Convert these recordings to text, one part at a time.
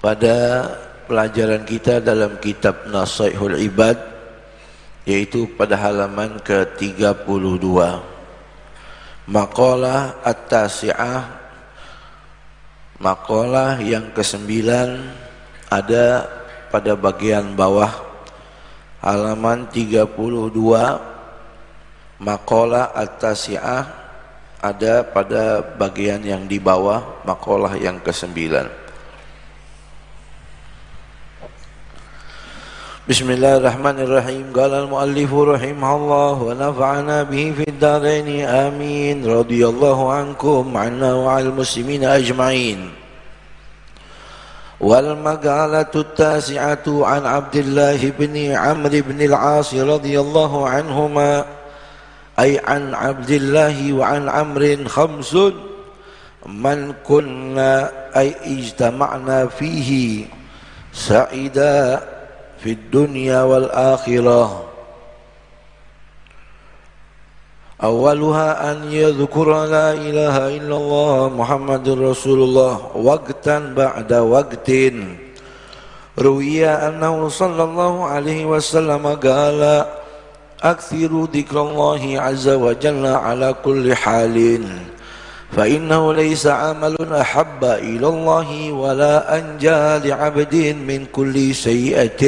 pada pelajaran kita dalam kitab Nasaihul Ibad, yaitu pada halaman ke-32. Maqalah At-Tasi'ah, maqalah yang ke-9 ada pada bagian bawah halaman 32. Maqalah At-Tasi'ah ada pada bagian yang di bawah maqalah yang ke-9. Bismillahirrahmanirrahim. Qala al-muallifu rahimahullah wa nafa'ana bihi fid dharain amin. Radhiyallahu ankum anna wa al muslimin ajma'in. Wal maqalatu at-tasi'atu an Abdullah bin Amr bin al-As radhiyallahu anhuma ay an Abdullah wa an Amr khamsun man kunna ay ijtama'na fihi sa'ida في الدنيا والآخرة. أولها أن يذكر لا إله إلا الله محمد رسول الله وقتا بعد وقت. روي أنه صلى الله عليه وسلم قال أكثروا ذكر الله عز وجل على كل حال فإنه ليس عمل أحب إلى الله ولا أنجى لعبد من كل سيئة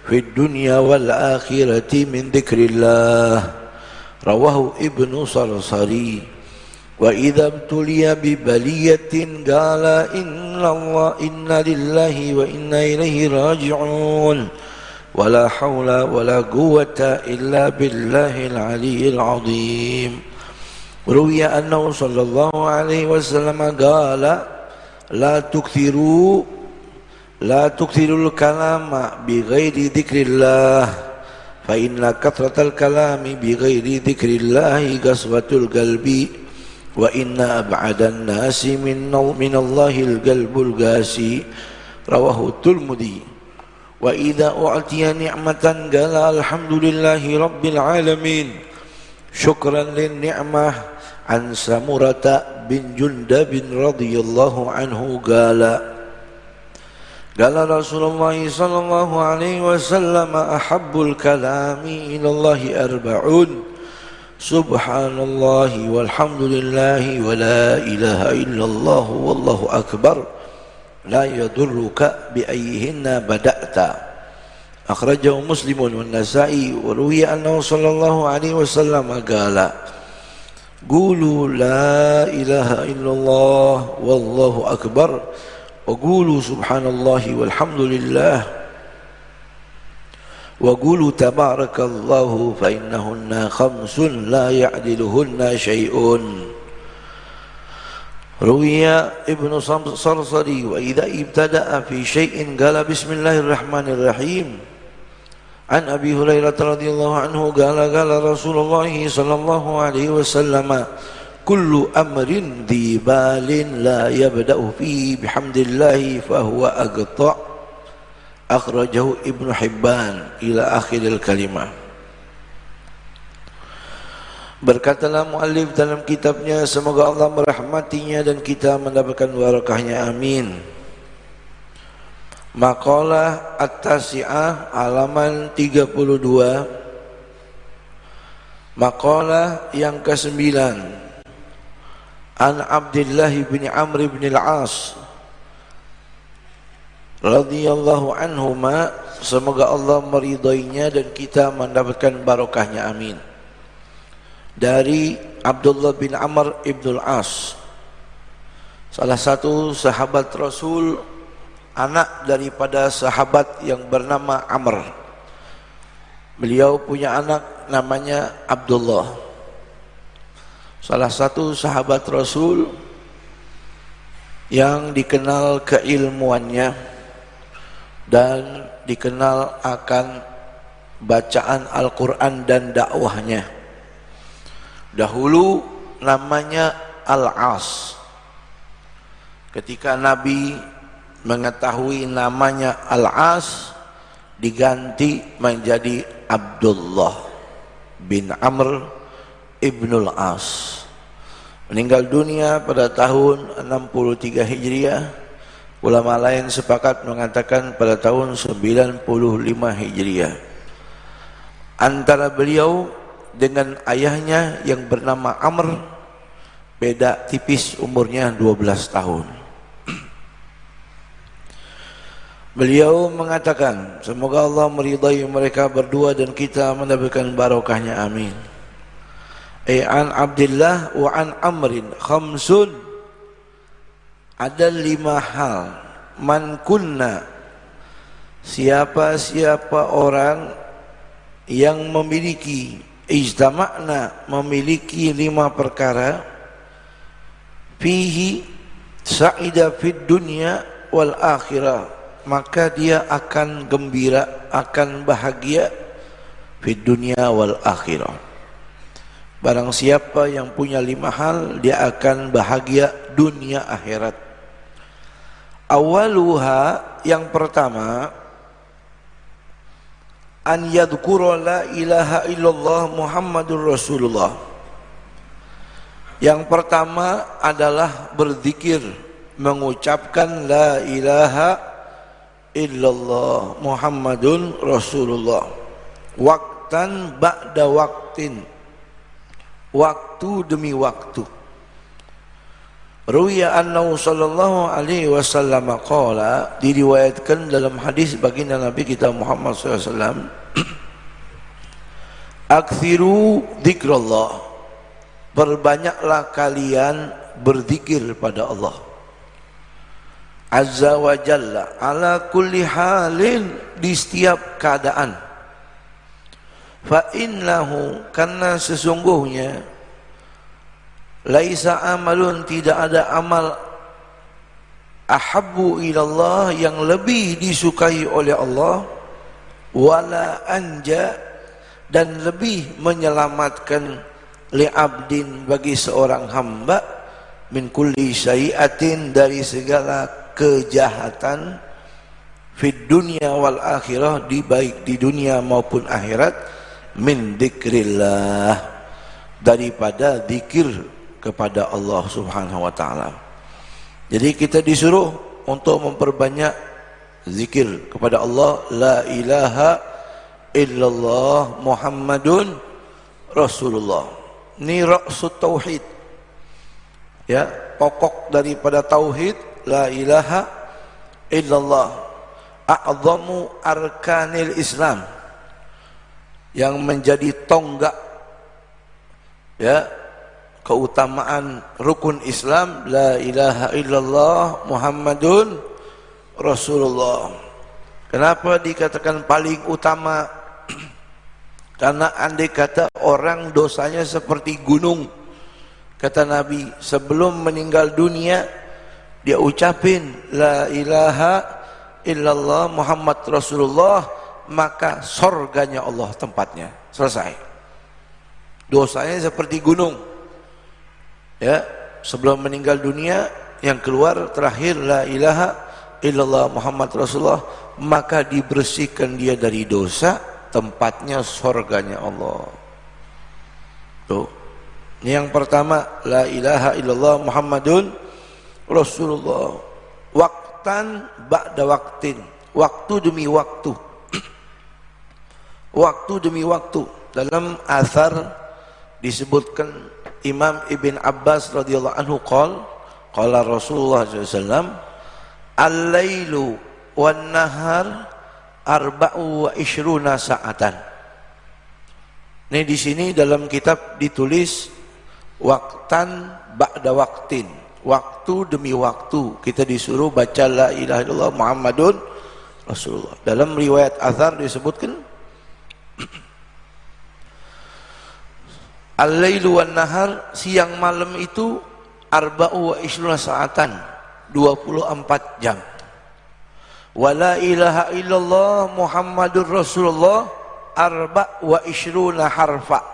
في الدنيا والآخرة من ذكر الله. رواه ابن صرصري. وإذا ابتلي ببلية قال إن لله وإنا إليه راجعون ولا حول ولا قوة إلا بالله العلي العظيم. روي أنه صلى الله عليه وسلم قال لا تكثروا الكلام بغير ذكر الله فإن كثرة الكلام بغير ذكر الله قسوة القلب وإن أبعد الناس من الله القلب القاسي. رواه الترمذي. وإذا أعطي نعمة قال الحمد لله رب العالمين شكرا للنعمة. عن سمرة بن جندب رضي الله عنه قال رسول الله صلى الله عليه وسلم أحب الكلام إلى الله 4: سبحان الله والحمد لله ولا إله إلا الله والله أكبر لا يضرك بأيهن بدأت. أخرجه مسلم والنسائي. وروي أنه صلى الله عليه وسلم قال قولوا لا إله إلا الله والله أكبر وقولوا سبحان الله والحمد لله وقولوا تبارك الله فإنهن 5 لا يعدلهن شيء. روي ابن صرصري. وإذا ابتدأ في شيء قال بسم الله الرحمن الرحيم. عن أبي هريرة رضي الله عنه قال رسول الله صلى الله عليه وسلم كل أمر ذي بال لا يبدأ فيه بحمد الله فهو أقطع. أخرجه ابن حبان إلى آخر الكلمة. Berkatalah muallif dalam kitabnya, semoga Allah merahmatinya dan kita mendapatkan barakahnya, amin. Maqalah At-Tasi'ah halaman 32. Maqalah yang ke-9. An Abdullah bin Amr bin al-As radhiyallahu anhuma, semoga Allah meridainya dan kita mendapatkan barakahnya, amin. Dari Abdullah bin Amr ibn al-As, salah satu sahabat Rasul, anak daripada sahabat yang bernama Amr. Beliau punya anak namanya Abdullah. Salah satu sahabat Rasul yang dikenal keilmuannya dan dikenal akan bacaan Al-Quran dan dakwahnya. Dahulu namanya Al-As. Ketika Nabi mengetahui namanya Al-As, diganti menjadi Abdullah bin Amr ibnul As. Meninggal dunia pada tahun 63 Hijriah Ulama lain sepakat mengatakan pada tahun 95 Hijriah. Antara beliau dengan ayahnya yang bernama Amr beda tipis umurnya 12 tahun. Beliau mengatakan, semoga Allah meridai mereka berdua dan kita mendapatkan barokahnya, amin. An Abdullah wa an Amrin khamsun, ada 5 hal, man kunna, siapa orang yang memiliki, ijtama'na, memiliki 5 perkara, fihi sa'ida fid dunya wal akhirah, maka dia akan gembira, akan bahagia fid dunya wal akhirah. Barang siapa yang punya 5 hal, dia akan bahagia dunia akhirat. Awaluha, yang pertama, an yadhkura la ilaha illallah Muhammadur Rasulullah. Yang pertama adalah berzikir, mengucapkan la ilaha illallah Muhammadun Rasulullah, waktan ba'da waktin, waktu demi waktu. Ruwiya annahu sallallahu alaihi wasallam qala, diriwayatkan dalam hadis baginda Nabi kita Muhammad sallallahu alaihi wasallam, aktsiru dzikrullah, perbanyaklah kalian berzikir pada Allah azza wa jalla, ala kulli halin, di setiap keadaan. Fa innahu, karena sesungguhnya, laisa amalun, tidak ada amal, ahabbu ilallah, yang lebih disukai oleh Allah, wala anja, dan lebih menyelamatkan, li'abdin, bagi seorang hamba, min kulli syai'atin, dari segala kejahatan, fid dunya wal akhirah, di baik di dunia maupun akhirat, min dzikrillah, daripada zikir kepada Allah Subhanahu wa taala. Jadi kita disuruh untuk memperbanyak zikir kepada Allah, la ilaha illallah Muhammadun Rasulullah. Ini ra'sut tauhid, ya, pokok daripada tauhid, la ilaha illallah, a'zamu arkanil Islam, yang menjadi tonggak, ya, keutamaan rukun Islam, la ilaha illallah Muhammadun Rasulullah. Kenapa dikatakan paling utama? Karena andai kata orang dosanya seperti gunung, kata Nabi, sebelum meninggal dunia dia ucapin la ilaha illallah Muhammad Rasulullah, maka sorganya Allah tempatnya, selesai. Dosanya seperti gunung, ya, sebelum meninggal dunia yang keluar terakhir la ilaha illallah Muhammad Rasulullah, maka dibersihkan dia dari dosa, tempatnya sorganya Allah. Tuh, ini yang pertama, la ilaha illallah Muhammadun Rasulullah, waktan ba'da waktin, waktu demi waktu, waktu demi waktu. Dalam athar disebutkan Imam Ibn Abbas radhiyallahu anhu qala Rasulullah SAW, al-lailu wan nahar arba'u wa ishruna sa'atan. Ini di sini dalam kitab ditulis waktan ba'da waktin, waktu demi waktu. Kita disuruh baca la ilaha illallah Muhammadun Rasulullah. Dalam riwayat athar disebutkan al-lailu wan nahar, siang malam itu arba'u wa ishruna sa'atan, 24 jam. Wa la ilaha illallah Muhammadur Rasulullah arba' wa ishruna harfa.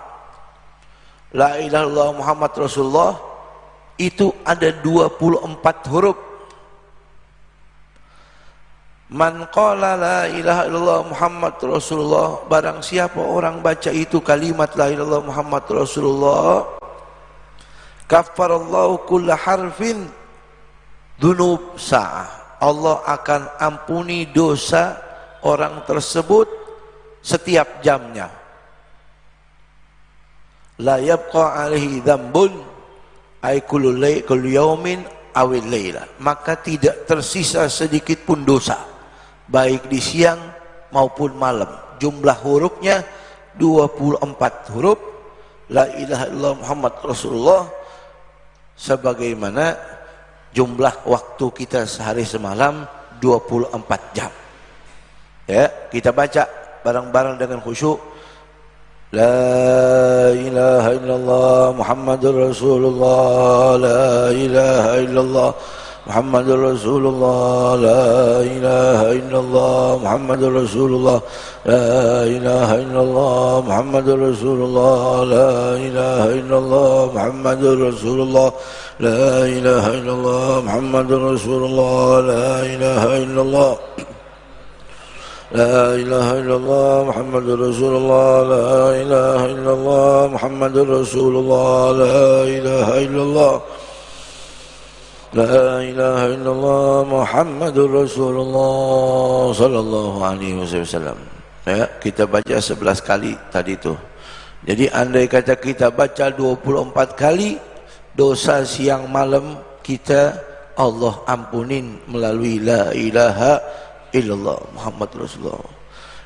La ilaha illallah Muhammad Rasulullah itu ada 24 huruf. Man qala la ilaha illallah Muhammad Rasulullah, barang siapa orang baca itu kalimat la ilaha illallah Muhammad Rasulullah, kaffarallahu kulla harfin dzunub sa'ah, Allah akan ampuni dosa orang tersebut setiap jamnya. La yabqa alaihi dzambun ay kullu yaumin awil laila, maka tidak tersisa sedikit pun dosa baik di siang maupun malam. Jumlah hurufnya 24 huruf la ilaha illallah Muhammad Rasulullah, sebagaimana jumlah waktu kita sehari semalam 24 jam. Ya, kita baca bareng-bareng dengan khusyuk. La ilaha illallah Muhammadur Rasulullah, la ilaha illallah Muhammadur Rasulullah, la ilaha illallah Muhammadur Rasulullah, la ilaha illallah Muhammadur Rasulullah, la ilaha illallah Muhammadur Rasulullah, la ilaha illallah Muhammadur Rasulullah, la ilaha illallah لا إله إلا الله محمد رسول الله، لا إله إلا الله محمد رسول الله، لا إله إلا الله، لا إله إلا الله محمد رسول الله صلى الله عليه وسلم. Ya, kita baca 11 kali tadi itu. Jadi andai kata kita baca 24 kali, dosa siang malam kita Allah ampunin melalui la ilaha illallah Muhammad Rasulullah.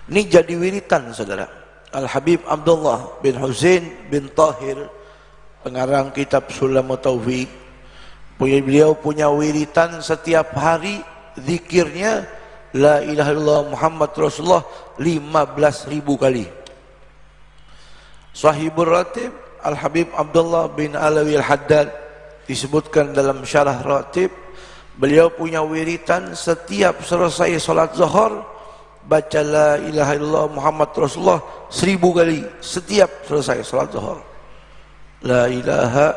Ini jadi wiritan, saudara. Al-Habib Abdullah bin Husain bin Tahir, pengarang kitab Sulamut Taufiq, beliau punya wiritan setiap hari, zikirnya la ilaha illallah Muhammad Rasulullah 15.000 kali. Sahibul Ratib Al-Habib Abdullah bin Alawi Al-Haddad disebutkan dalam syarah Ratib, beliau punya wiritan setiap selesai salat zuhur baca la ilaha illallah Muhammad Rasulullah 1000 kali setiap selesai salat zuhur. La ilaha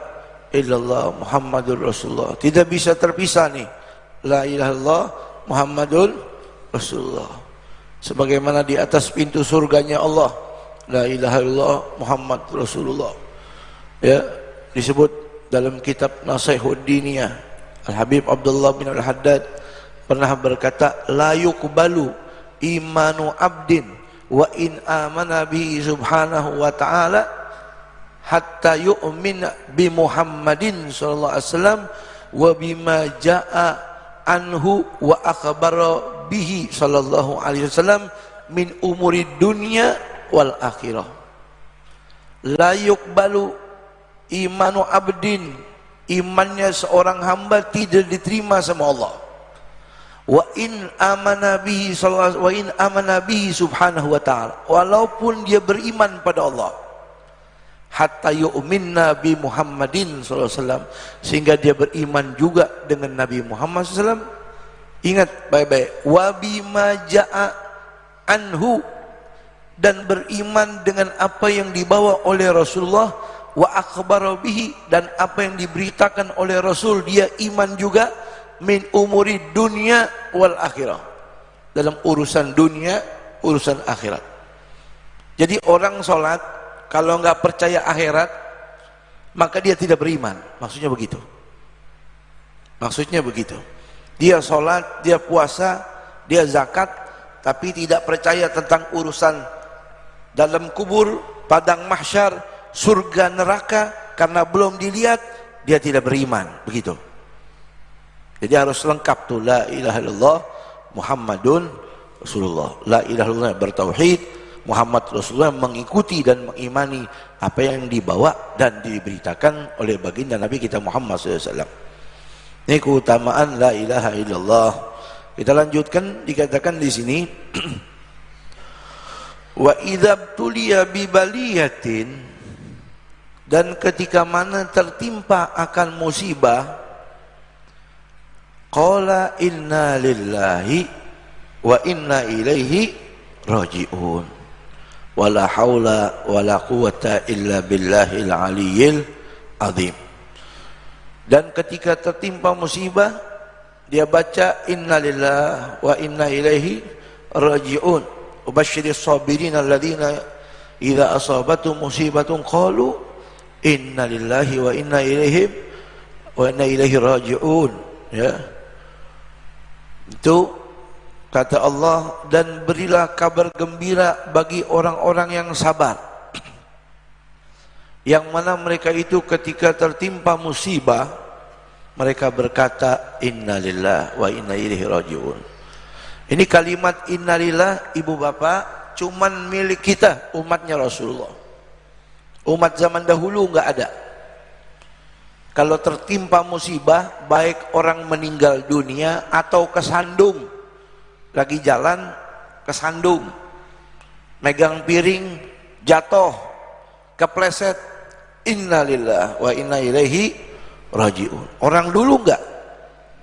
illallah Muhammadur Rasulullah, tidak bisa terpisah nih la ilaha illallah Muhammadur Rasulullah. Sebagaimana di atas pintu surganya Allah la ilaha illallah Muhammad Rasulullah, ya, disebut dalam kitab Nasihatud Diniyah. Al-Habib Abdullah bin Al-Haddad pernah berkata, la yuqbalu imanu abdin wa in amana bihi subhanahu wa ta'ala hatta yu'min bi Muhammadin sallallahu alaihi wasallam wa bima jaa anhu wa akhbara bihi sallallahu alaihi wasallam min umuri dunya wal akhirah. La yuqbalu imanu abdin, imannya seorang hamba tidak diterima sama Allah. Wa in amana bihi sallallahu wa in amana bihi subhanahu wa ta'ala, walaupun dia beriman pada Allah, hatta yu'minna bi Muhammadin sallallahu alaihi wasallam, sehingga dia beriman juga dengan Nabi Muhammad sallallahu alaihi wasallam. Ingat baik-baik, wa bima jaa anhu, dan beriman dengan apa yang dibawa oleh Rasulullah, wa akhbara bihi, dan apa yang diberitakan oleh Rasul dia iman juga, min umuri dunia wal akhirah, dalam urusan dunia, urusan akhirat. Jadi orang sholat kalau nggak percaya akhirat maka dia tidak beriman, maksudnya begitu. Maksudnya begitu. Dia sholat, dia puasa, dia zakat, tapi tidak percaya tentang urusan dalam kubur, padang mahsyar, surga neraka, karena belum dilihat dia tidak beriman, begitu. Jadi harus lengkap tuh la ilaha illallah Muhammadun Rasulullah. La ilaha illallah bertauhid, Muhammad Rasulullah mengikuti dan mengimani apa yang dibawa dan diberitakan oleh baginda Nabi kita Muhammad SAW. Ini keutamaan la ilaha illallah. Kita lanjutkan, dikatakan di sini wa idza tuliya bi baliyatin, dan ketika mana tertimpa akan musibah, qala inna lillahi wa inna ilaihi raji'un, wala haula wala quwata illa billahil aliyyil azim. Dan ketika tertimpa musibah, dia baca inna lillahi wa inna ilaihi raji'un, ubasyiris sabirin alladzina idza asabatu musibatun qalu inna lillahi wa inna ilaihi raji'un, ya. Itu kata Allah, dan berilah kabar gembira bagi orang-orang yang sabar, yang mana mereka itu ketika tertimpa musibah mereka berkata innalillah wa inna ilaihi rajiun. Ini kalimat innalillah ibu bapak cuman milik kita, umatnya Rasulullah. Umat zaman dahulu enggak ada. Kalau tertimpa musibah, baik orang meninggal dunia atau kesandung, lagi jalan kesandung, megang piring jatuh, kepleset, innalillah wa inna ilaihi rajiun. Orang dulu enggak,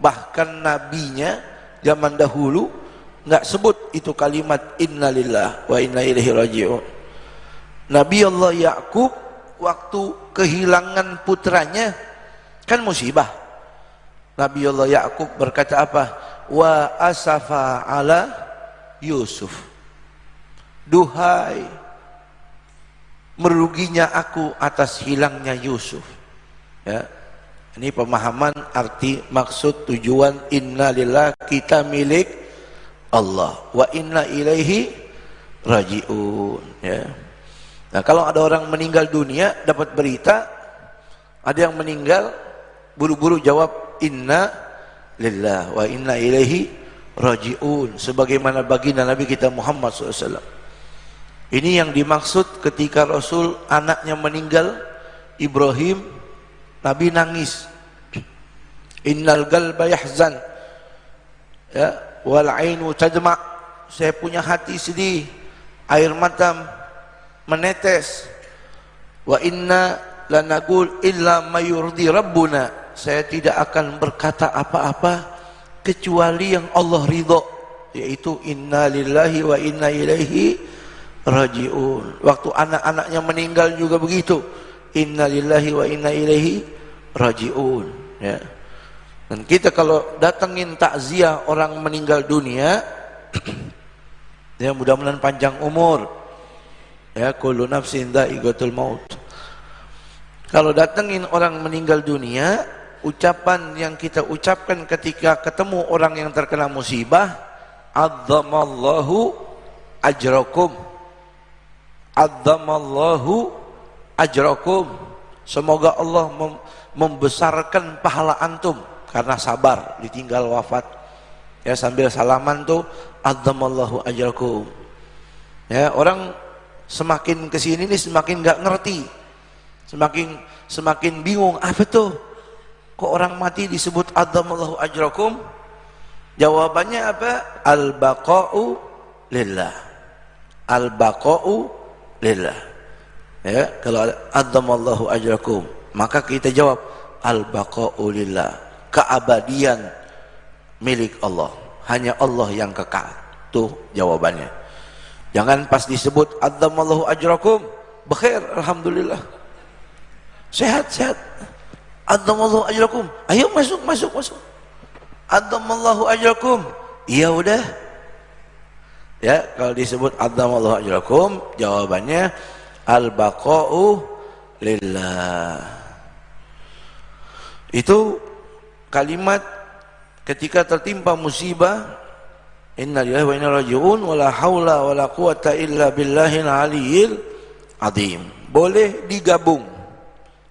bahkan nabinya zaman dahulu enggak sebut itu kalimat innalillah wa inna ilaihi rajiun. Nabi Allah Yakub waktu kehilangan putranya kan musibah. Nabi Allah Yakub berkata apa? Wa asafa ala Yusuf. Duhai, meruginya aku atas hilangnya Yusuf. Ya. Ini pemahaman arti maksud tujuan innalillah, kita milik Allah, wa inna ilaihi rajiun. Ya. Nah, kalau ada orang meninggal dunia, dapat berita ada yang meninggal, buru-buru jawab inna lillah wa inna ilaihi rajiun, sebagaimana baginda Nabi kita Muhammad SAW. Ini yang dimaksud ketika Rasul anaknya meninggal, Ibrahim, Nabi nangis. Innal qalba yahzan, ya, wal ainu tadma, saya punya hati sedih, air mata menetes. Wa inna lanaqul illa mayurdi rabbuna, saya tidak akan berkata apa-apa kecuali yang Allah ridho, yaitu inna lillahi wa inna ilaihi rajiun. Waktu anak-anaknya meninggal juga begitu, inna lillahi wa inna ilaihi rajiun. Ya. Dan kita kalau datengin takziah orang meninggal dunia, ya mudah-mudahan panjang umur. Ya, kullu nafsin dha'iqatul maut. Kalau datengin orang meninggal dunia, ucapan yang kita ucapkan ketika ketemu orang yang terkena musibah, azzamallahu ajrakum, azzamallahu ajrakum, semoga Allah membesarkan pahala antum karena sabar ditinggal wafat. Ya, sambil salaman tuh azzamallahu ajrakum. Ya, orang semakin kesini nih semakin nggak ngerti, semakin bingung, apa tuh kok orang mati disebut azzamallahu ajrakum? Jawabannya apa? Al-baqa'u lillah, al-baqa'u lillah. Ya, kalau azzamallahu ajrakum, maka kita jawab al-baqa'u lillah, keabadian milik Allah, hanya Allah yang kekal. Tuh jawabannya. Jangan pas disebut azzamallahu ajrakum, bekhair, alhamdulillah, sehat-sehat, azzamallahu ajrakum, ayo masuk. Azzamallahu ajrakum, iya udah. Ya, kalau disebut azzamallahu ajrakum, jawabannya al-baqa'u lillah. Itu kalimat ketika tertimpa musibah, inna lillahi wa inna ilaihi raji'un, wala haula wala quwata illa billahil aliyyil azim. Boleh digabung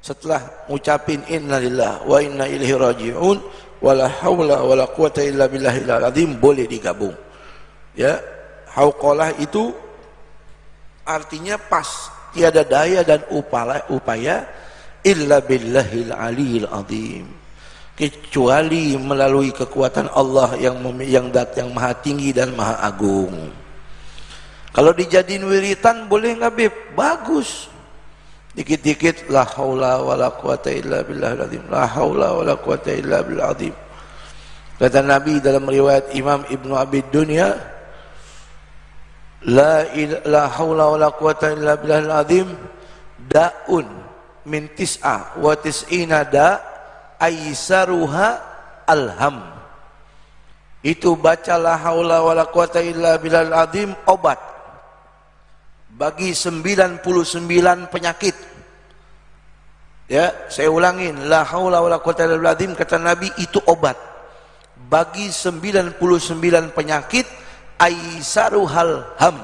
setelah ngucapin inna lillahi wa inna ilaihi raji'un, wala haula wala quwata illa billahil azim, boleh digabung. Ya, hauqalah itu artinya pas, tiada daya dan upaya illa billahil aliyyil azim, kecuali melalui kekuatan Allah yang dat yang maha tinggi dan maha agung. Kalau dijadiin wiritan boleh nggak Beb? Bagus. Dikit-dikit la haula wala quwata illa billahil azim, la haula wala quwata illa billahil azim. Kata Nabi dalam riwayat Imam Ibnu Abi Dunya, la haula wala quwata illa billahil azim da'un min tis'a wa tis'ina da' aisaruha alham. Itu baca la haula wala quwata illa billahil azim, obat bagi 99 penyakit. Ya, saya ulangin, la haula wala quwata illa billahil azim, kata Nabi, itu obat bagi 99 penyakit, aisaruhal ham,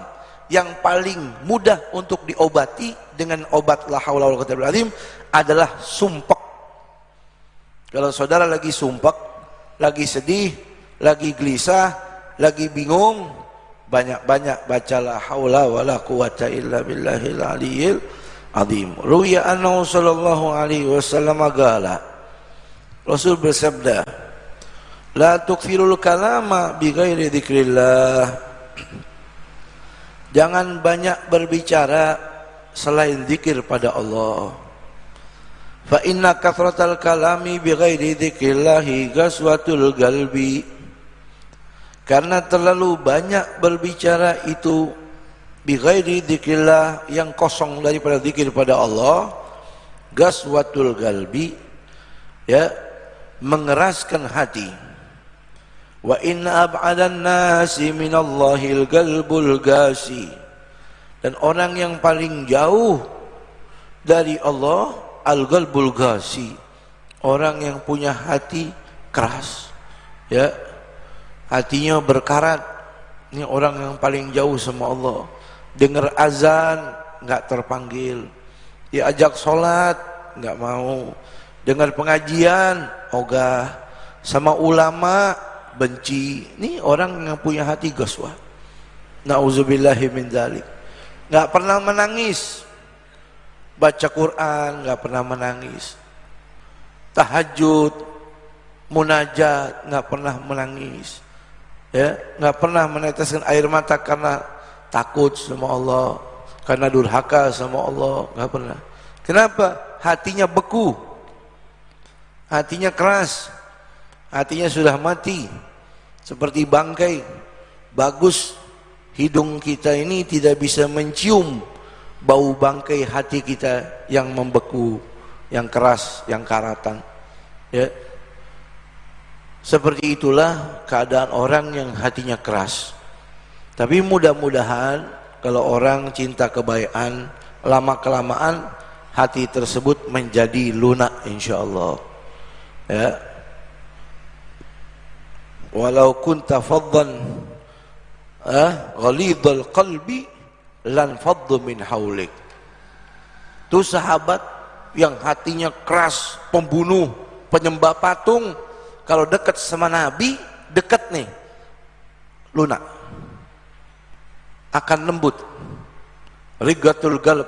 yang paling mudah untuk diobati dengan obat la haula wala quwwata illa billah adalah sumpek. Kalau saudara lagi sumpek, lagi sedih, lagi gelisah, lagi bingung, banyak-banyak baca la haula wala quwwata illa billahil aliyyil azim. Ruya annahu sallallahu alaihi wasallam qala, Rasul bersabda, la tukfirul kalama bi ghairi dzikrillah. Jangan banyak berbicara selain zikir pada Allah. Fa inna kathratal kalami bi ghairi dzikrillah ghaswatul qalbi. Karena terlalu banyak berbicara itu bi ghairi dzikrillah, yang kosong daripada zikir pada Allah, ghaswatul qalbi, ya, mengeraskan hati. Wa inna ab'adan nasi minallahil qalbul gasi. Dan orang yang paling jauh dari Allah, al-qalbul gasi, orang yang punya hati keras, ya, hatinya berkarat. Ini orang yang paling jauh sama Allah. Dengar azan enggak terpanggil, diajak sholat enggak mau, dengar pengajian ogah, sama ulama benci. Ini orang yang punya hati gaswah. Nauzubillahi min dzalik. Enggak pernah menangis. Baca Quran enggak pernah menangis. Tahajud, munajat enggak pernah menangis. Ya, enggak pernah meneteskan air mata karena takut sama Allah, karena durhaka sama Allah, enggak pernah. Kenapa? Hatinya beku. Hatinya keras. Hatinya sudah mati. Seperti bangkai. Bagus hidung kita ini tidak bisa mencium bau bangkai hati kita yang membeku, yang keras, yang karatan. Ya. Seperti itulah keadaan orang yang hatinya keras. Tapi mudah-mudahan kalau orang cinta kebaikan, lama-kelamaan hati tersebut menjadi lunak insyaallah. Ya. Walau kunta faddan ghalidhal qalbi lan faddu min haulik. Itu sahabat yang hatinya keras, pembunuh, penyembah patung, kalau dekat sama Nabi, dekat nih, lunak, akan lembut. Rigatul galb,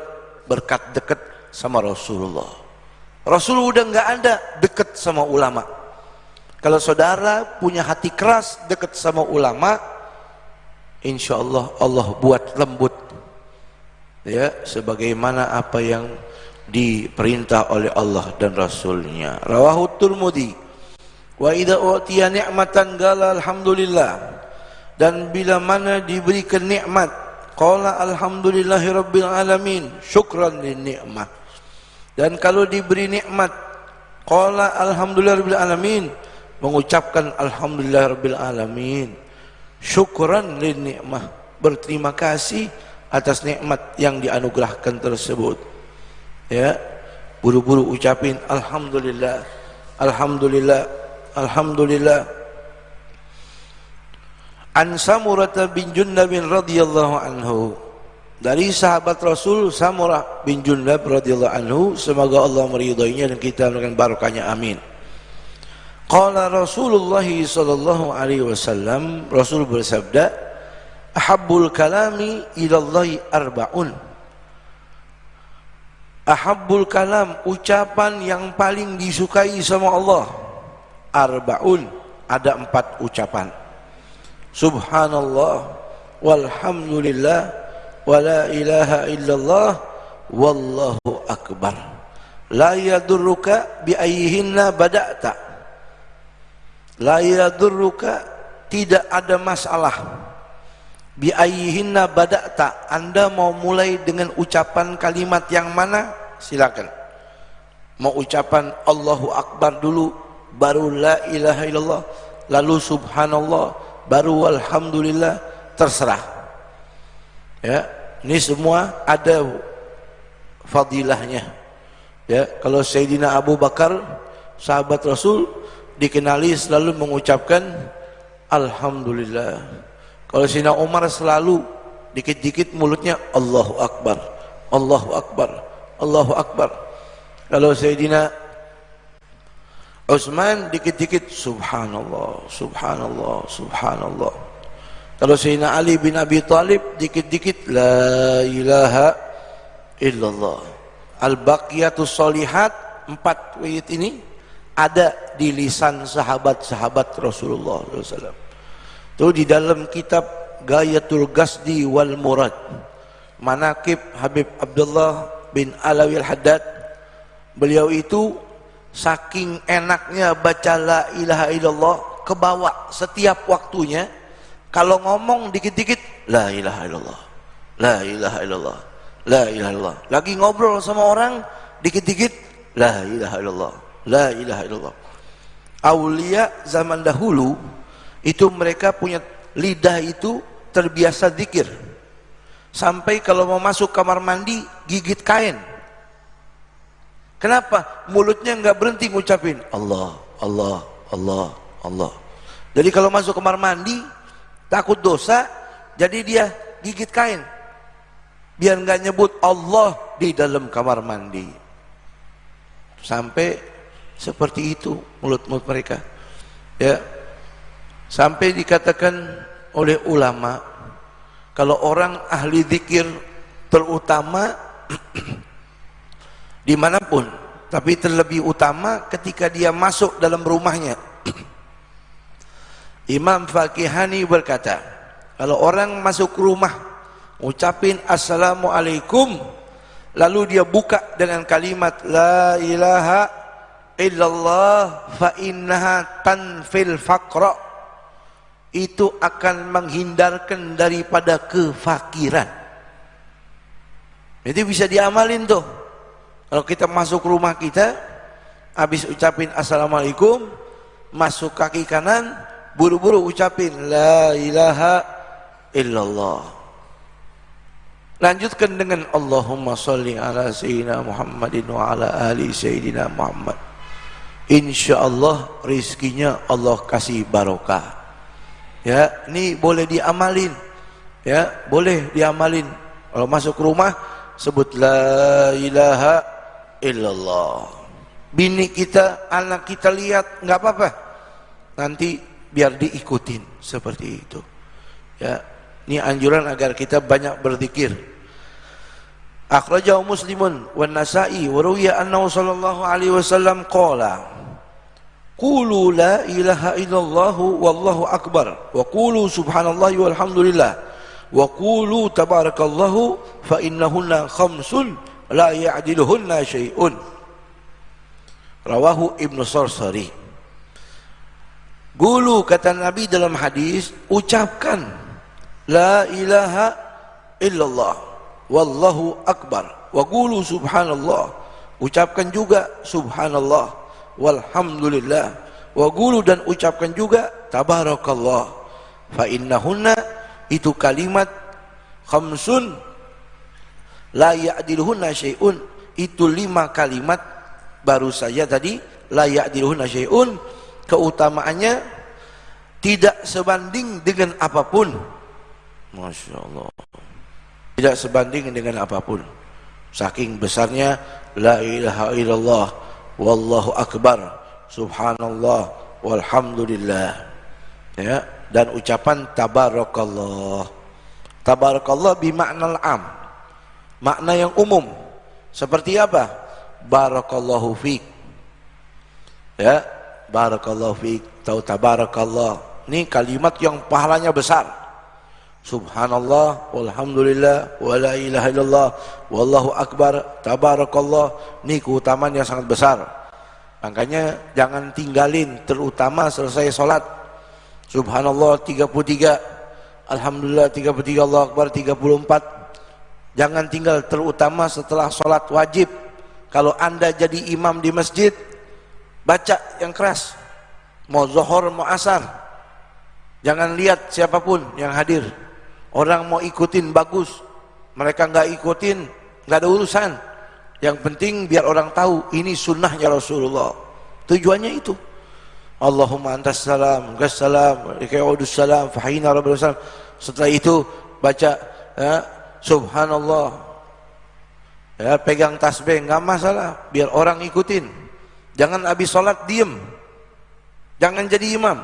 berkat dekat sama Rasulullah. Rasul udah nggak ada, dekat sama ulama. Kalau saudara punya hati keras, dekat sama ulama, insya Allah Allah buat lembut, ya, sebagaimana apa yang diperintah oleh Allah dan Rasulnya. Rawahu Tirmidzi. Wa idza utiya ni'matan qala alhamdulillah. Dan bila mana diberikan nikmat, qala alhamdulillahirabbil alamin, syukran lin nikmah. Dan kalau diberi nikmat, qala alhamdulillahirabbil alamin, mengucapkan alhamdulillahirabbil alamin, syukran lin nikmah, berterima kasih atas nikmat yang dianugerahkan tersebut. Ya, buru-buru ucapin alhamdulillah, alhamdulillah, alhamdulillah. An Samurah bin Jundab radhiyallahu anhu, dari sahabat Rasul Samurah bin Jundab radhiyallahu anhu, semoga Allah meridainya dan kita dengan barokahnya, amin. Qala Rasulullah sallallahu alaihi wasallam, Rasul bersabda, ahabbul kalami ilallahi arba'un. Ahabbul kalam, ucapan yang paling disukai sama Allah, arba'un, ada 4 ucapan. Subhanallah, walhamdulillah, wala ilaha illallah, wallahu akbar. La yadurruka bi ayyihinna bada'ta. La yadurruka, tidak ada masalah. Bi ayyihinna bada'ta, Anda mau mulai dengan ucapan kalimat yang mana? Silakan. Mau ucapan Allahu Akbar dulu, baru la ilaha illallah, lalu subhanallah, baru alhamdulillah, terserah. Ya, ini semua ada fadilahnya. Ya, kalau Sayyidina Abu Bakar, sahabat Rasul, dikenali selalu mengucapkan Alhamdulillah. Kalau Sayyidina Umar selalu dikit-dikit mulutnya Allahu Akbar, Allahu Akbar, Allahu Akbar. Kalau Sayyidina Utsman dikit-dikit Subhanallah, Subhanallah, Subhanallah. Kalau Sayyidina Ali bin Abi Thalib dikit-dikit La ilaha illallah. Al-Baqiyatus Shalihat, 4 wirid ini ada di lisan sahabat-sahabat Rasulullah SAW. Itu di dalam kitab Ghayatul Qasdi wal Murad, Manaqib Habib Abdullah bin Alawi Al-Haddad, beliau itu saking enaknya baca la ilaha illallah, kebawa setiap waktunya. Kalau ngomong dikit-dikit la ilaha illallah, la ilaha illallah, la ilaha illallah. Lagi ngobrol sama orang dikit-dikit la ilaha illallah, la ilaha illallah. Aulia zaman dahulu itu mereka punya lidah itu terbiasa zikir, sampai kalau mau masuk kamar mandi gigit kain. Kenapa? Mulutnya nggak berhenti ngucapin Allah, Allah, Allah, Allah. Jadi kalau masuk kamar mandi takut dosa, jadi dia gigit kain biar nggak nyebut Allah di dalam kamar mandi. Sampai seperti itu mulut-mulut mereka, ya. Sampai dikatakan oleh ulama, kalau orang ahli zikir terutama dimanapun, tapi terlebih utama ketika dia masuk dalam rumahnya. Imam Fakihani berkata, kalau orang masuk ke rumah ucapin Assalamualaikum, lalu dia buka dengan kalimat La ilaha illallah fa innaha tanfil faqra, itu akan menghindarkan daripada kefakiran. Jadi bisa diamalin tuh. Kalau kita masuk rumah kita, habis ucapin Assalamualaikum, masuk kaki kanan, buru-buru ucapin La ilaha illallah. Lanjutkan dengan Allahumma sholli ala Sayyidina Muhammadin wa ala ali Sayyidina Muhammad. InsyaAllah rizkinya Allah kasih barokah. Ya, ini boleh diamalin. Ya, boleh diamalin. Kalau masuk rumah sebut La ilaha illallah. Bini kita, anak kita lihat nggak apa-apa, nanti biar diikutin seperti itu. Ya, ini anjuran agar kita banyak berzikir. Akhrajahu Muslimun wan Nasa'i wa ruwiya annahu sallallahu alaihi wasallam qala qulu la ilaha illallah wallahu akbar wa qulu subhanallahi walhamdulillah wa qulu tabarakallahu fa innahunna khamsun la ya'diluhunna syai'un. Rawahu Ibnu Sarsari. Gulu, kata Nabi dalam hadis, ucapkan la ilaha illallah wallahu akbar wa qulu subhanallah, ucapkan juga subhanallah walhamdulillah wa qulu, dan ucapkan juga tabarakallah. Fa innahunna, itu kalimat khamsun la ya'diluhunna syai'un, itu 5 kalimat baru saja tadi. La ya'diluhunna syai'un, keutamaannya tidak sebanding dengan apapun. Masya Allah, tidak sebanding dengan apapun, saking besarnya la ilaha illallah wallahu akbar subhanallah walhamdulillah, ya. Dan ucapan tabarakallah. Tabarakallah bimakna al-am, makna yang umum. Seperti apa? Barakallahu fiik, ya. Barakallahu fiik, atau tabarakallah. Ini kalimat yang pahalanya besar. Subhanallah walhamdulillah wa la ilaha illallah wallahu akbar tabarakallah, ini keutamaan yang sangat besar. Makanya jangan tinggalin, terutama selesai sholat. Subhanallah 33, alhamdulillah 33, Allahu akbar 34. Jangan tinggal, terutama setelah sholat wajib. Kalau Anda jadi imam di masjid, baca yang keras, mau zuhur mau asar. Jangan lihat siapapun yang hadir. Orang mau ikutin bagus, mereka nggak ikutin nggak ada urusan. Yang penting biar orang tahu ini sunnahnya Rasulullah. Tujuannya itu. Allahumma antas salam, gassalam, ikaudus salam, fahina rabbul salam. Setelah itu baca ya, subhanallah. Ya, pegang tasbih enggak masalah, biar orang ikutin. Jangan habis salat diem. Jangan jadi imam.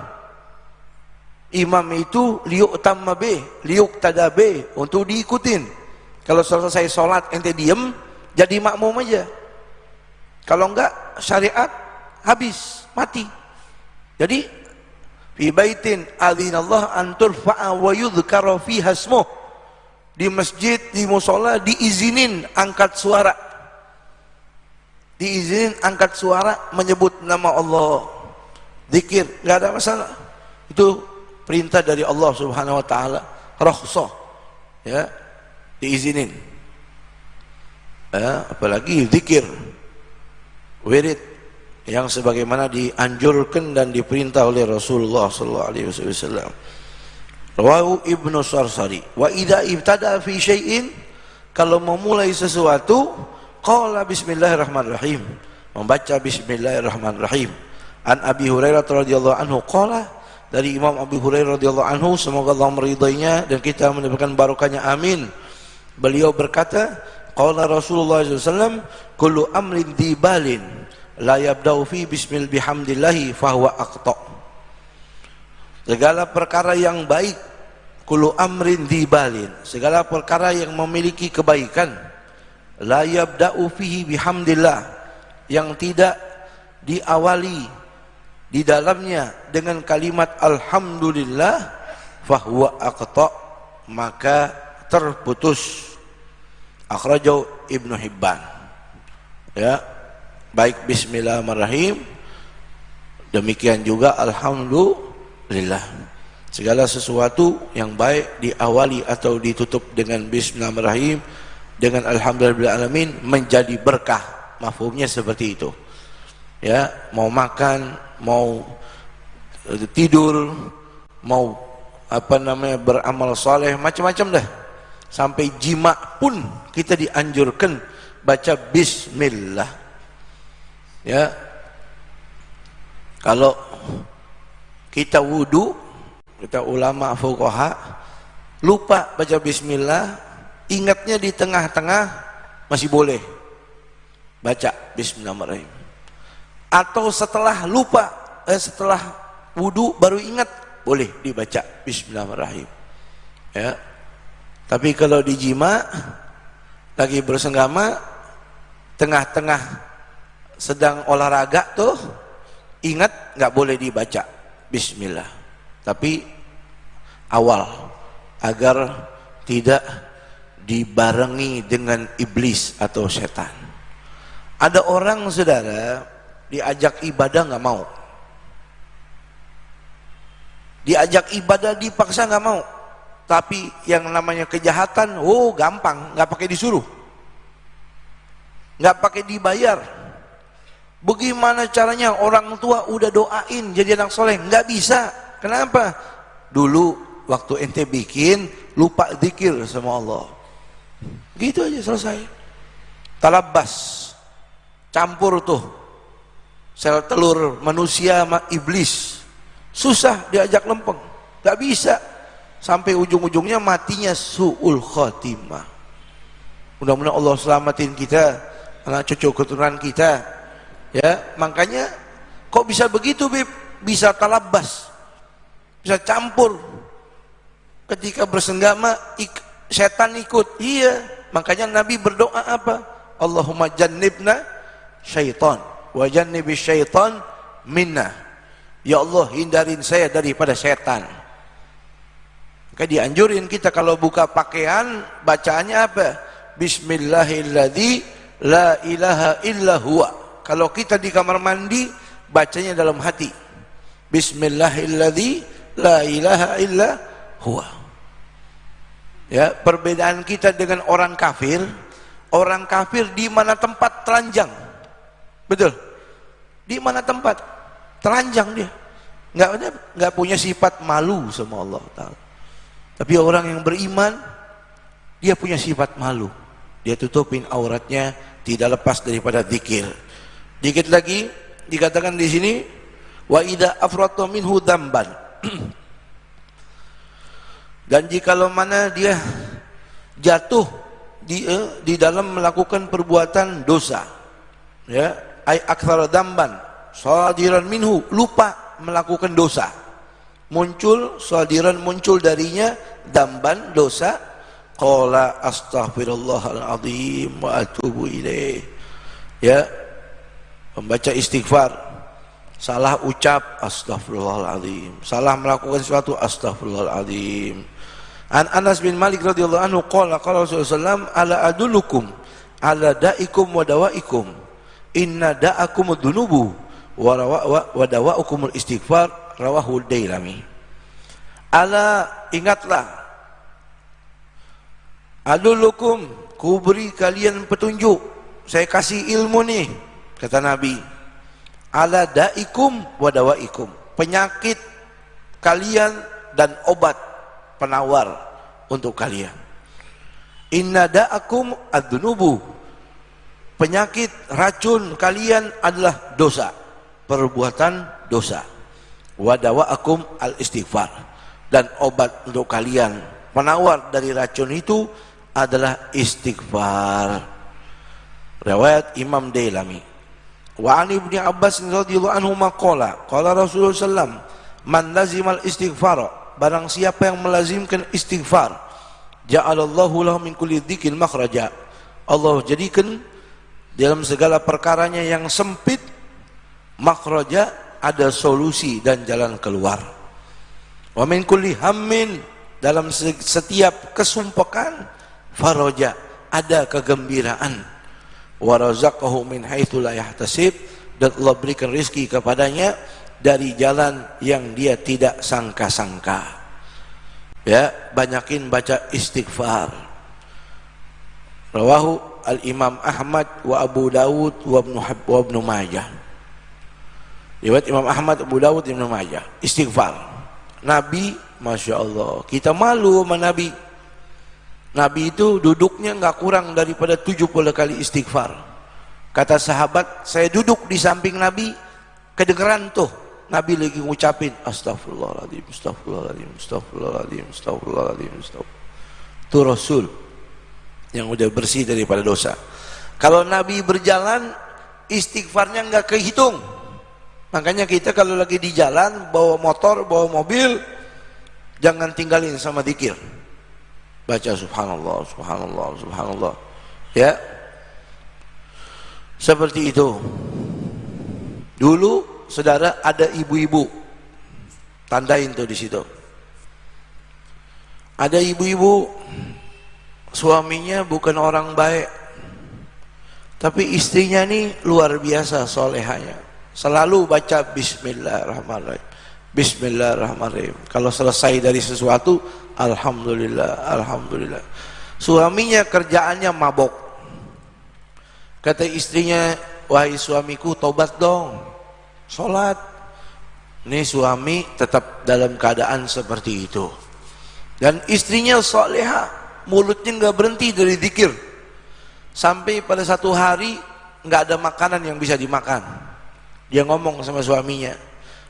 Imam itu liyu'tamma bih, liyuqtada bih, untuk diikutin. Kalau selesai salat ente diem, jadi makmum aja. Kalau enggak syariat habis, mati. Jadi fi baitin adzinallah an turfa'a wa yudhkara fiha ismuh. Di masjid, di mushola diizinin angkat suara. Diizinin angkat suara menyebut nama Allah. Zikir, enggak ada masalah. Itu perintah dari Allah Subhanahu wa taala. Rukhsah. Ya, diizinin. Ya, apalagi zikir. Wirid yang sebagaimana dianjurkan dan diperintah oleh Rasulullah sallallahu alaihi wasallam. Rawahu Ibnu Sarsari. Wa idza ibtada fi syai'in, kalau memulai sesuatu, qala bismillahirrahmanirrahim, membaca bismillahirrahmanirrahim. An Abi Hurairah radhiyallahu anhu qala, dari Imam Abu Hurairah radhiyallahu anhu, semoga Allah meridainya dan kita mendapatkan barokahnya, amin. Beliau berkata, qala Rasulullah sallallahu alaihi wasallam, kullu amrin dibalin la yabda'u fi bismil bihamdillahi fahuwa aqta. Segala perkara yang baik, kullu amrin dibalin, segala perkara yang memiliki kebaikan, la yabda'u fihi bihamdillah, yang tidak diawali di dalamnya dengan kalimat alhamdulillah, fahuwa aqta, maka terputus. Akhrajahu Ibnu Hibban. Ya, baik bismillahirrahmanirrahim, demikian juga alhamdulillah. Segala sesuatu yang baik diawali atau ditutup dengan bismillahirrahmanirrahim, dengan alhamdulillahirrahmanirrahim, menjadi berkah. Mafhumnya seperti itu. Ya, mau makan, mau tidur, mau beramal saleh, macam-macam dah. Sampai jima pun kita dianjurkan baca bismillah. Ya, kalau kita wudu, kita ulama fuqaha lupa baca bismillah, ingatnya di tengah-tengah, masih boleh baca bismillahirrahmanirrahim. Atau setelah lupa, setelah wudu baru ingat, boleh dibaca bismillahirrahmanirrahim. Ya. Tapi kalau di jima, lagi bersenggama, tengah-tengah sedang olahraga tuh, ingat nggak boleh dibaca bismillah, tapi awal, agar tidak dibarengi dengan iblis atau setan. Ada orang, saudara, diajak ibadah nggak mau, diajak ibadah dipaksa nggak mau, tapi yang namanya kejahatan, oh gampang, nggak pakai disuruh, nggak pakai dibayar. Bagaimana caranya? Orang tua udah doain jadi anak soleh, nggak bisa. Kenapa? Dulu waktu ente bikin lupa zikir sama Allah, gitu aja selesai. Talabas, campur tuh sel telur manusia sama iblis, susah diajak lempeng, nggak bisa. Sampai ujung-ujungnya matinya su'ul khotimah. Mudah-mudahan Allah selamatin kita, anak cucu keturunan kita. Ya, makanya kok bisa begitu, Bib? Bisa talabas, bisa campur. Ketika bersenggama setan ikut. Iya, makanya Nabi berdoa apa? Allahumma jannibna syaitan wa jannibis syaitan minna. Ya Allah, hindarin saya daripada setan. Maka dianjurin kita kalau buka pakaian, bacaannya apa? Bismillahilladzi la ilaha illa huwa. Kalau kita di kamar mandi, bacanya dalam hati. Bismillahilladzi la ilaha illa huwa. Ya, perbedaan kita dengan orang kafir di mana tempat telanjang. Betul? Di mana tempat telanjang dia. Enggak punya sifat malu sama Allah Ta'ala. Tapi orang yang beriman, dia punya sifat malu. Dia tutupin auratnya, tidak lepas daripada zikir. Dikit lagi dikatakan di sini, Wa idza afrata minhu dzamban. Dan jikalau mana dia jatuh di dalam melakukan perbuatan dosa, ya, ay aktsara dzamban sadiran minhu, lupa melakukan dosa, muncul sadiran, muncul darinya dzamban, dosa, qala astaghfirullahal azim wa atubu ilaih, ya, membaca istighfar, salah ucap astaghfirullahal azim, salah melakukan sesuatu astaghfirullahal azim. An Anas bin Malik radhiyallahu anhu qala qala Rasulullah sallallahu ala adullukum ala da'ikum wa dawaikum inna da'akum ad-dunubu wa dawa'ukum al-istighfar, rawahu Dailami. Ala, ingatlah, adullukum, ku beri kalian petunjuk, saya kasih ilmu nih, kata Nabi, ala da'ikum wa dawaikum, penyakit kalian dan obat penawar untuk kalian. Inna da'akum ad-dunubu, penyakit racun kalian adalah dosa, perbuatan dosa. Wa dawa'akum al-istighfar, dan obat untuk kalian, penawar dari racun itu adalah istighfar. Riwayat Imam Dailami. Wa an Ibnu Abbas radhiyallahu anhu maqala qala Rasulullah sallam man lazimal istighfar, barang siapa yang melazimkan istighfar, ja'alallahu lahu min kulli dzikrin makhraja, Allah jadikan dalam segala perkaranya yang sempit, makhraja, ada solusi dan jalan keluar. Wa min kulli hammin, dalam setiap kesumpekan, faraja, ada kegembiraan. Wa razaqahu min haitsu la yahtasib, dan Allah berikan rezeki kepadanya dari jalan yang dia tidak sangka-sangka. Ya, banyakin baca istighfar. Rawahu al-Imam Ahmad wa Abu Dawud wa Ibnu Majah. Riwayat Imam Ahmad, Abu Dawud, Ibnu Majah. Istighfar. Nabi, Masya Allah, kita malu sama Nabi. Nabi itu duduknya nggak kurang daripada 70 kali istighfar. Kata sahabat, saya duduk di samping Nabi, kedengeran tuh Nabi lagi ngucapin astagfirullahaladzim, astagfirullahaladzim, astagfirullahaladzim, astagfirullahaladzim, astagfirullahaladzim. Itu Rasul yang udah bersih daripada dosa. Kalau Nabi berjalan, istighfarnya nggak kehitung. Makanya kita kalau lagi di jalan, bawa motor, bawa mobil, jangan tinggalin sama dzikir. Baca subhanallah, subhanallah, subhanallah. Ya, seperti itu. Dulu saudara ada ibu-ibu, tandain tuh di situ. Ada ibu-ibu, suaminya bukan orang baik, tapi istrinya nih luar biasa solehanya. Selalu baca Bismillahirrahmanirrahim, Bismillahirrahmanirrahim. Kalau selesai dari sesuatu, alhamdulillah, alhamdulillah. Suaminya kerjaannya mabok. Kata istrinya, wahai suamiku, tobat dong, sholat. Ini suami tetap dalam keadaan seperti itu. Dan istrinya soleha, mulutnya nggak berhenti dari zikir. Sampai pada satu hari nggak ada makanan yang bisa dimakan. Dia ngomong sama suaminya,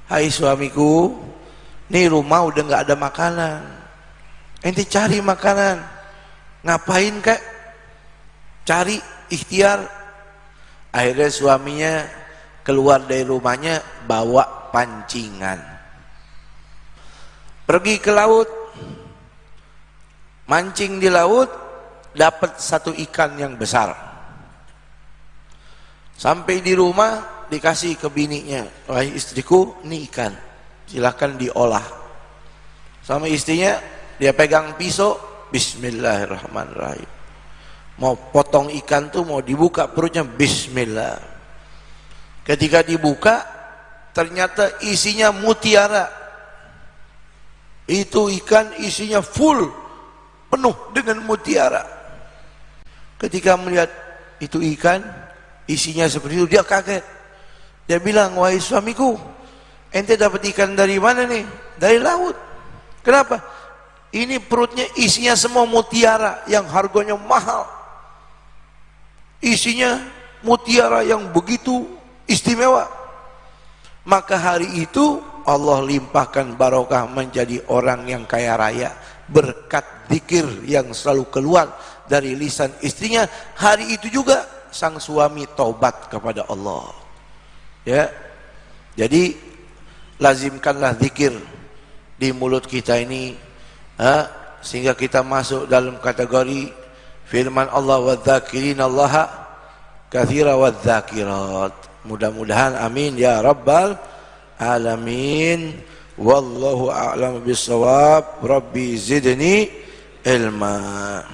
hai suamiku, nih rumah udah nggak ada makanan, ente cari makanan. Ngapain kak? Cari, ikhtiar. Akhirnya suaminya keluar dari rumahnya bawa pancingan, pergi ke laut, mancing di laut, dapat satu ikan yang besar. Sampai di rumah dikasih ke bininya, wahai istriku, ini ikan, silahkan diolah. Sama istrinya, dia pegang pisau, Bismillahirrahmanirrahim. Mau potong ikan tuh, mau dibuka perutnya, Bismillah. Ketika dibuka, ternyata isinya mutiara. Itu ikan isinya full, penuh dengan mutiara. Ketika melihat itu ikan, isinya seperti itu, dia kaget. Dia bilang, wahai suamiku, ente dapat ikan dari mana nih? Dari laut. Kenapa? Ini perutnya isinya semua mutiara yang harganya mahal. Isinya mutiara yang begitu istimewa. maka hari itu Allah limpahkan barokah menjadi orang yang kaya raya berkat zikir yang selalu keluar dari lisan istrinya. Hari itu juga sang suami taubat kepada Allah. Ya, jadi lazimkanlah zikir di mulut kita ini, sehingga kita masuk dalam kategori firman Allah, wadzakirina Allaha katsira wadzakirat. Mudah-mudahan amin ya rabbal alamin. Wallahu a'lam bissawab. Rabbi zidni ilma.